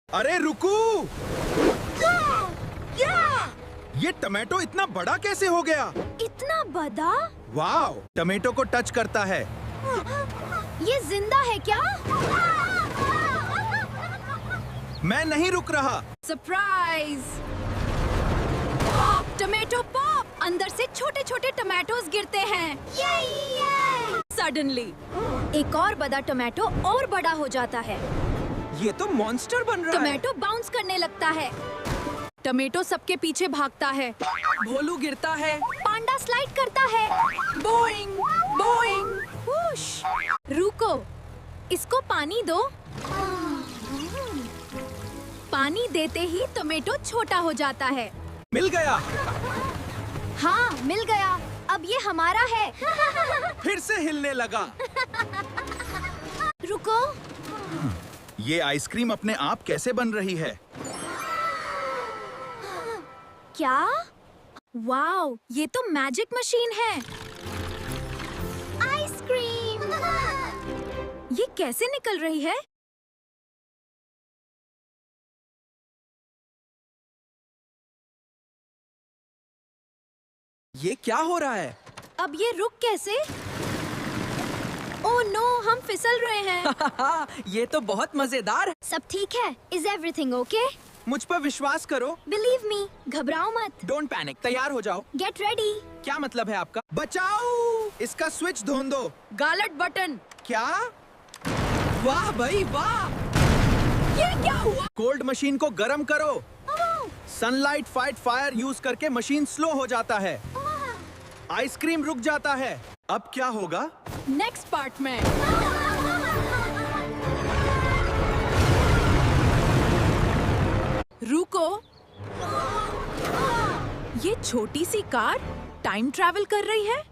अरे रुको! ये टमाटो इतना बड़ा कैसे हो गया? इतना बड़ा? वाव! टमाटो को टच करता है। ये जिंदा है क्या? मैं नहीं रुक रहा। सरप्राइज! Tomato pop! अंदर से छोटे छोटे टमाटोज गिरते हैं। सडनली एक और बड़ा टमाटो और बड़ा हो जाता है। ये तो मॉन्स्टर बन रहा है। टमाटो बाउंस करने लगता है। टमाटो सबके पीछे भागता है। भोलू गिरता है। पांडा स्लाइड करता है। Boeing Boeing. वूश! रुको, इसको पानी दो। पानी देते ही टमाटो छोटा हो जाता है। मिल गया। हाँ, मिल गया। अब ये हमारा है। फिर से हिलने लगा। रुको, ये आइसक्रीम अपने आप कैसे बन रही है? क्या? वाओ, ये तो मैजिक मशीन है। आइसक्रीम! ये कैसे निकल रही है? ये क्या हो रहा है? अब ये रुक कैसे? ओह नो, हम फिसल रहे हैं। ये तो बहुत मजेदार है। सब ठीक है? Is everything okay? मुझ पर विश्वास करो। Believe me, घबराओ मत। डोंट पैनिक, तैयार हो जाओ। Get ready. क्या मतलब है आपका? बचाओ! इसका स्विच ढूंढ दो। गालट बटन। क्या? वाह भाई वाह! ये क्या हुआ? कोल्ड मशीन को गर्म करो। सनलाइट फाइट फायर यूज करके मशीन स्लो हो जाता है। आइसक्रीम रुक जाता है। अब क्या होगा? नेक्स्ट पार्ट में। रुको, ये छोटी सी कार टाइम ट्रैवल कर रही है।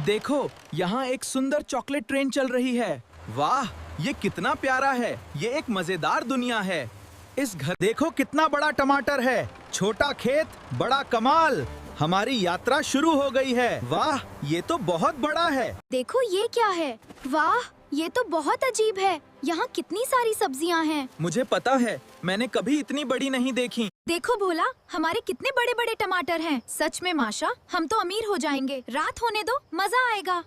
देखो, यहाँ एक सुंदर चॉकलेट ट्रेन चल रही है। वाह, ये कितना प्यारा है। ये एक मजेदार दुनिया है। इस घर देखो कितना बड़ा टमाटर है। छोटा खेत, बड़ा कमाल। हमारी यात्रा शुरू हो गई है। वाह, ये तो बहुत बड़ा है। देखो ये क्या है? वाह, ये तो बहुत अजीब है। यहाँ कितनी सारी सब्जियाँ हैं। मुझे पता है, मैंने कभी इतनी बड़ी नहीं देखी। देखो भोला, हमारे कितने बड़े बड़े टमाटर हैं। सच में माशा, हम तो अमीर हो जाएंगे। रात होने दो, मजा आएगा।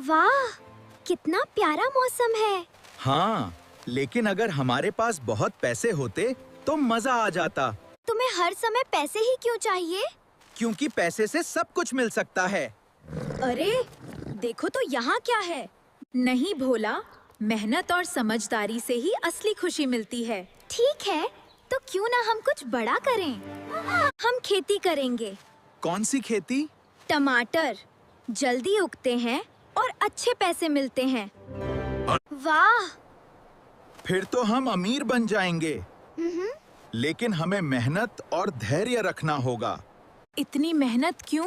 वाह, कितना प्यारा मौसम है। हाँ, लेकिन अगर हमारे पास बहुत पैसे होते तो मजा आ जाता। तुम्हें हर समय पैसे ही क्यों चाहिए? क्योंकि पैसे से सब कुछ मिल सकता है। अरे, देखो तो यहाँ क्या है? नहीं भोला, मेहनत और समझदारी से ही असली खुशी मिलती है। ठीक है, तो क्यों ना हम कुछ बड़ा करें? हम खेती करेंगे। कौन सी खेती? टमाटर जल्दी उगते हैं और अच्छे पैसे मिलते हैं। वाह! फिर तो हम अमीर बन जाएंगे। लेकिन हमें मेहनत और धैर्य रखना होगा। इतनी मेहनत क्यों?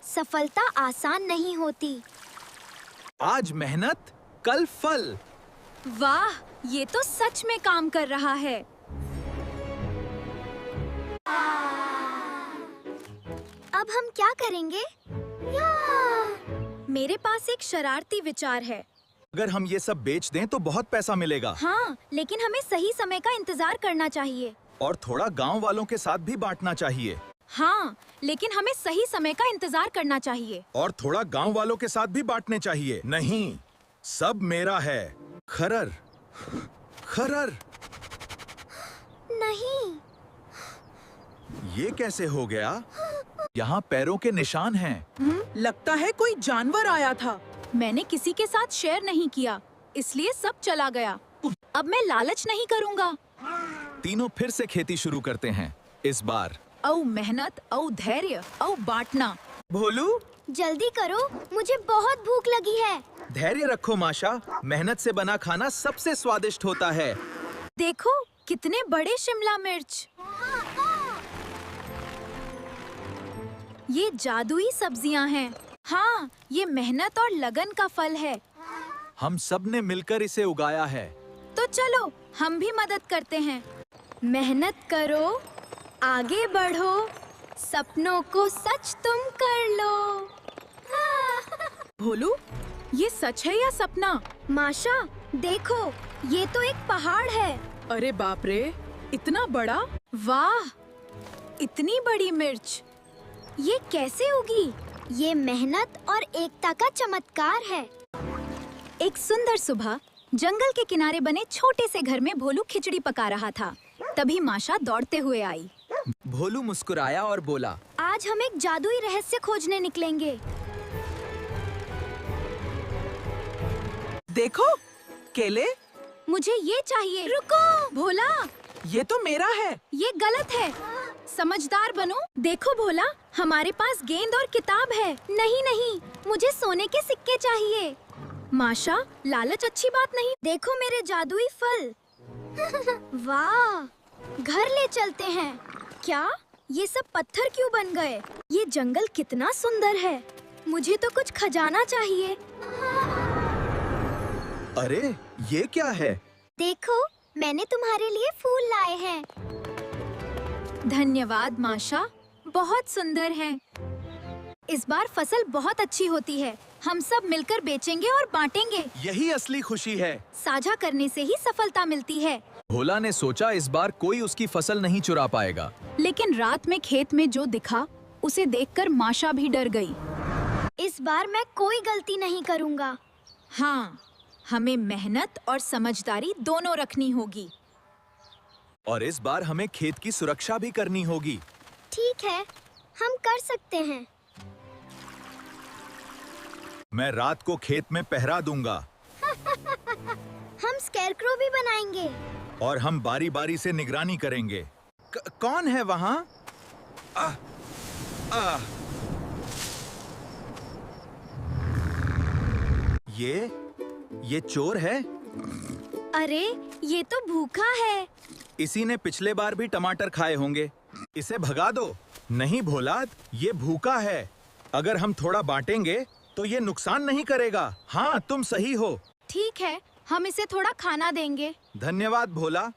सफलता आसान नहीं होती। आज मेहनत, कल फल। वाह, ये तो सच में काम कर रहा है। अब हम क्या करेंगे? मेरे पास एक शरारती विचार है। अगर हम ये सब बेच दें तो बहुत पैसा मिलेगा। हाँ, लेकिन हमें सही समय का इंतजार करना चाहिए। और थोड़ा गांव वालों के साथ भी बांटना चाहिए। हाँ, लेकिन हमें सही समय का इंतजार करना चाहिए। और थोड़ा गांव वालों के साथ भी बांटने चाहिए। नहीं, सब मेरा है। खरर, खरर। नहीं। ये कैसे हो गया? यहाँ पैरों के निशान हैं। लगता है कोई जानवर आया था। मैंने किसी के साथ शेयर नहीं किया, इसलिए सब चला गया। अब मैं लालच नहीं करूँगा। तीनों फिर से खेती शुरू करते हैं। इस बार औ मेहनत, औ धैर्य, औ बांटना। भोलू, जल्दी करो, मुझे बहुत भूख लगी है। धैर्य रखो माशा। मेहनत से बना खाना सबसे स्वादिष्ट होता है। देखो, कितने बड़े शिमला मिर्च। ये जादुई सब्जियां हैं। हाँ, ये मेहनत और लगन का फल है। हम सब ने मिलकर इसे उगाया है। तो चलो, हम भी मदद करते हैं। मेहनत करो, आगे बढ़ो, सपनों को सच तुम कर लो। भोलू, ये सच है या सपना? माशा, देखो, ये तो एक पहाड़ है। अरे बाप रे, इतना बड़ा। वाह, इतनी बड़ी मिर्च। ये कैसे उगी? ये मेहनत और एकता का चमत्कार है। एक सुंदर सुबह जंगल के किनारे बने छोटे से घर में भोलू खिचड़ी पका रहा था। तभी माशा दौड़ते हुए आई। भोलू मुस्कुराया और बोला, आज हम एक जादुई रहस्य खोजने निकलेंगे। देखो, केले। मुझे ये चाहिए। रुको भोला, ये तो मेरा है। ये गलत है। समझदार बनो। देखो भोला, हमारे पास गेंद और किताब है। नहीं नहीं, मुझे सोने के सिक्के चाहिए। माशा, लालच अच्छी बात नहीं। देखो मेरे जादुई फल। वाह, घर ले चलते हैं। क्या ये सब पत्थर क्यों बन गए? ये जंगल कितना सुंदर है। मुझे तो कुछ खजाना चाहिए। अरे ये क्या है? देखो, मैंने तुम्हारे लिए फूल लाए हैं। धन्यवाद माशा, बहुत सुंदर है। इस बार फसल बहुत अच्छी होती है। हम सब मिलकर बेचेंगे और बांटेंगे। यही असली खुशी है। साझा करने से ही सफलता मिलती है। भोला ने सोचा इस बार कोई उसकी फसल नहीं चुरा पाएगा। लेकिन रात में खेत में जो दिखा, उसे देखकर माशा भी डर गई। इस बार मैं कोई गलती नहीं करूँगा। हाँ, हमें मेहनत और समझदारी दोनों रखनी होगी। और इस बार हमें खेत की सुरक्षा भी करनी होगी। ठीक है, हम कर सकते हैं। मैं रात को खेत में पहरा दूंगा। हम स्कैरक्रो भी बनाएंगे। और हम बारी बारी से निगरानी करेंगे। कौन है वहाँ? ये चोर है। अरे, ये तो भूखा है। इसी ने पिछले बार भी टमाटर खाए होंगे। इसे भगा दो। नहीं भोला, ये भूखा है। अगर हम थोड़ा बांटेंगे तो ये नुकसान नहीं करेगा। हाँ, तुम सही हो। ठीक है, हम इसे थोड़ा खाना देंगे। धन्यवाद भोला।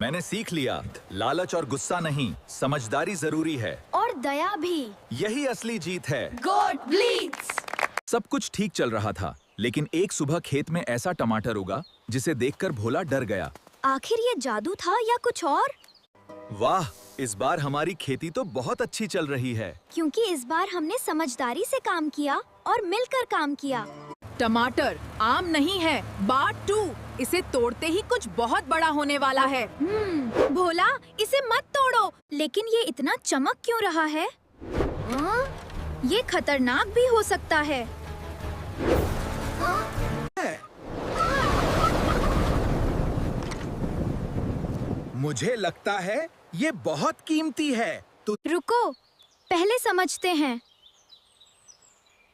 मैंने सीख लिया, लालच और गुस्सा नहीं, समझदारी जरूरी है। और दया भी। यही असली जीत है। God bleeds. सब कुछ ठीक चल रहा था, लेकिन एक सुबह खेत में ऐसा टमाटर उगा जिसे देखकर भोला डर गया। आखिर ये जादू था या कुछ और? वाह, इस बार हमारी खेती तो बहुत अच्छी चल रही है। क्योंकि इस बार हमने समझदारी से काम किया और मिलकर काम किया। टमाटर आम नहीं है, बाट 2। इसे तोड़ते ही कुछ बहुत बड़ा होने वाला है। भोला, इसे मत तोड़ो। लेकिन ये इतना चमक क्यों रहा है? ये खतरनाक भी हो सकता है। मुझे लगता है ये बहुत कीमती है। तो रुको, पहले समझते हैं।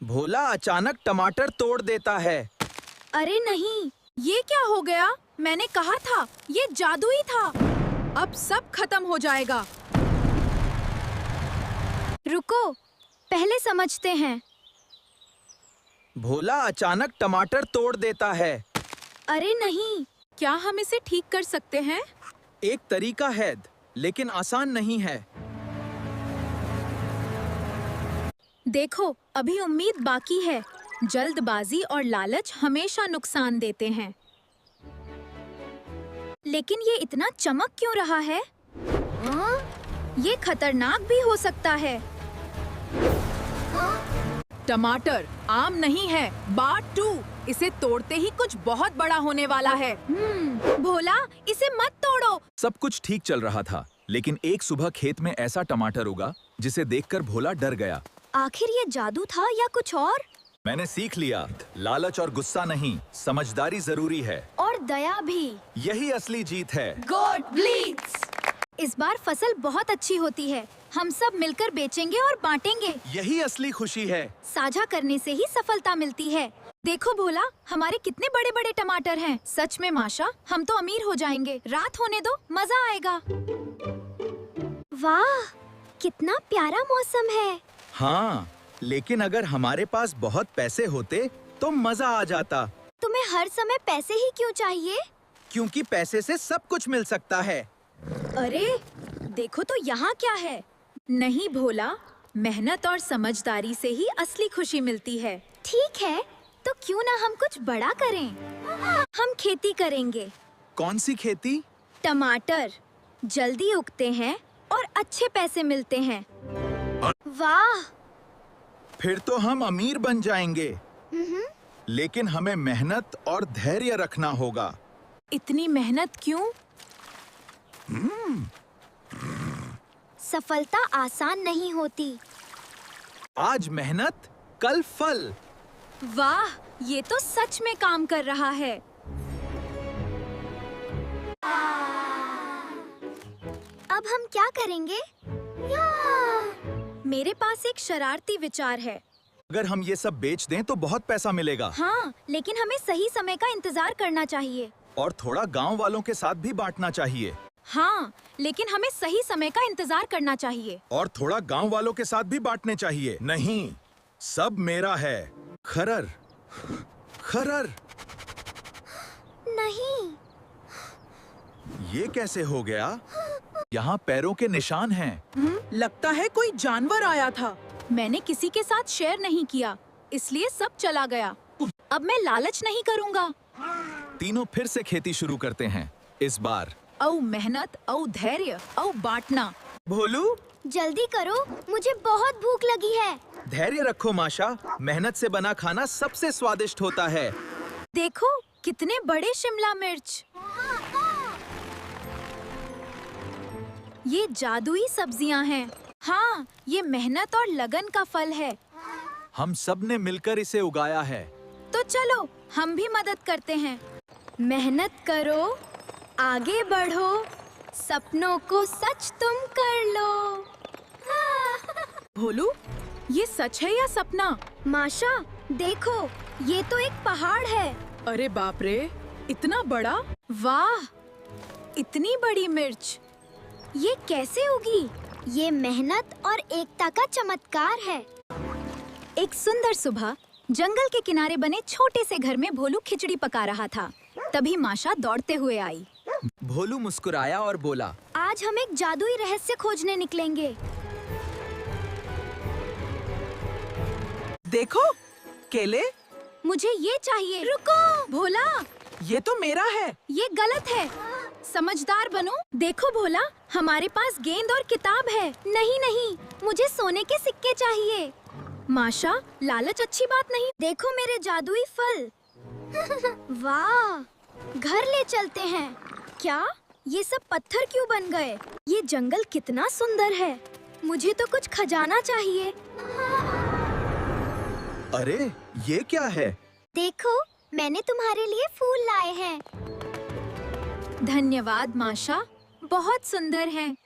भोला अचानक टमाटर तोड़ देता है। अरे नहीं, ये क्या हो गया? मैंने कहा था, ये जादुई था। अब सब खत्म हो जाएगा। रुको, पहले समझते हैं। भोला अचानक टमाटर तोड़ देता है। अरे नहीं, क्या हम इसे ठीक कर सकते हैं? एक तरीका है, लेकिन आसान नहीं है। देखो, अभी उम्मीद बाकी है। जल्दबाजी और लालच हमेशा नुकसान देते हैं। लेकिन ये इतना चमक क्यों रहा है? ये खतरनाक भी हो सकता है। टमाटर आम नहीं है, बाट 2। इसे तोड़ते ही कुछ बहुत बड़ा होने वाला है। भोला, इसे मत तोड़ो। सब कुछ ठीक चल रहा था, लेकिन एक सुबह खेत में ऐसा टमाटर उगा जिसे देखकर भोला डर गया। आखिर ये जादू था या कुछ और? मैंने सीख लिया, लालच और गुस्सा नहीं, समझदारी जरूरी है। और दया भी। यही असली जीत है। God bleeds. इस बार फसल बहुत अच्छी होती है। हम सब मिलकर बेचेंगे और बांटेंगे। यही असली खुशी है। साझा करने से ही सफलता मिलती है। देखो भोला, हमारे कितने बड़े बड़े टमाटर हैं। सच में माशा, हम तो अमीर हो जाएंगे। रात होने दो, मजा आएगा। वाह, कितना प्यारा मौसम है। हाँ, लेकिन अगर हमारे पास बहुत पैसे होते तो मजा आ जाता। तुम्हें हर समय पैसे ही क्यों चाहिए? क्योंकि पैसे से सब कुछ मिल सकता है। अरे, देखो तो यहाँ क्या है? नहीं भोला, मेहनत और समझदारी से ही असली खुशी मिलती है। ठीक है, तो क्यों ना हम कुछ बड़ा करें? हम खेती करेंगे। कौन सी खेती? टमाटर जल्दी उगते हैं और अच्छे पैसे मिलते हैं। वाह! फिर तो हम अमीर बन जाएंगे। लेकिन हमें मेहनत और धैर्य रखना होगा। इतनी मेहनत क्यों? सफलता आसान नहीं होती। आज मेहनत, कल फल। वाह, ये तो सच में काम कर रहा है। अब हम क्या करेंगे? मेरे पास एक शरारती विचार है। अगर हम ये सब बेच दें तो बहुत पैसा मिलेगा। हाँ, लेकिन हमें सही समय का इंतजार करना चाहिए। और थोड़ा गांव वालों के साथ भी बांटना चाहिए। हाँ, लेकिन हमें सही समय का इंतजार करना चाहिए। और थोड़ा गांव वालों के साथ भी बांटने चाहिए। नहीं, सब मेरा है। खरर, खरर। नहीं। ये कैसे हो गया? यहाँ पैरों के निशान हैं। लगता है कोई जानवर आया था। मैंने किसी के साथ शेयर नहीं किया, इसलिए सब चला गया। अब मैं लालच नहीं करूँगा। तीनों फिर से खेती शुरू करते हैं। इस बार औ मेहनत, औ धैर्य, औ बांटना। भोलू, जल्दी करो, मुझे बहुत भूख लगी है। धैर्य रखो माशा। मेहनत से बना खाना सबसे स्वादिष्ट होता है। देखो कितने बड़े शिमला मिर्च। ये जादुई सब्जियां हैं। हाँ, ये मेहनत और लगन का फल है। हम सब ने मिलकर इसे उगाया है। तो चलो हम भी मदद करते हैं। मेहनत करो, आगे बढ़ो, सपनों को सच तुम कर लो। भोलू, ये सच है या सपना? माशा, देखो, ये तो एक पहाड़ है। अरे बाप रे, इतना बड़ा? वाह, इतनी बड़ी मिर्च। ये कैसे उगी? ये मेहनत और एकता का चमत्कार है। एक सुंदर सुबह जंगल के किनारे बने छोटे से घर में भोलू खिचड़ी पका रहा था। तभी माशा दौड़ते हुए आई। भोलू मुस्कुराया और बोला, आज हम एक जादुई रहस्य खोजने निकलेंगे। देखो, केले। मुझे ये चाहिए। रुको! भोला, ये तो मेरा है। ये गलत है। समझदार बनो। देखो भोला, हमारे पास गेंद और किताब है। नहीं नहीं, मुझे सोने के सिक्के चाहिए। माशा, लालच अच्छी बात नहीं। देखो मेरे जादुई फल। वाह! घर ले चलते हैं। क्या? ये सब पत्थर क्यों बन गए? ये जंगल कितना सुंदर है। मुझे तो कुछ खजाना चाहिए। अरे ये क्या है? देखो, मैंने तुम्हारे लिए फूल लाए हैं। धन्यवाद माशा, बहुत सुंदर हैं।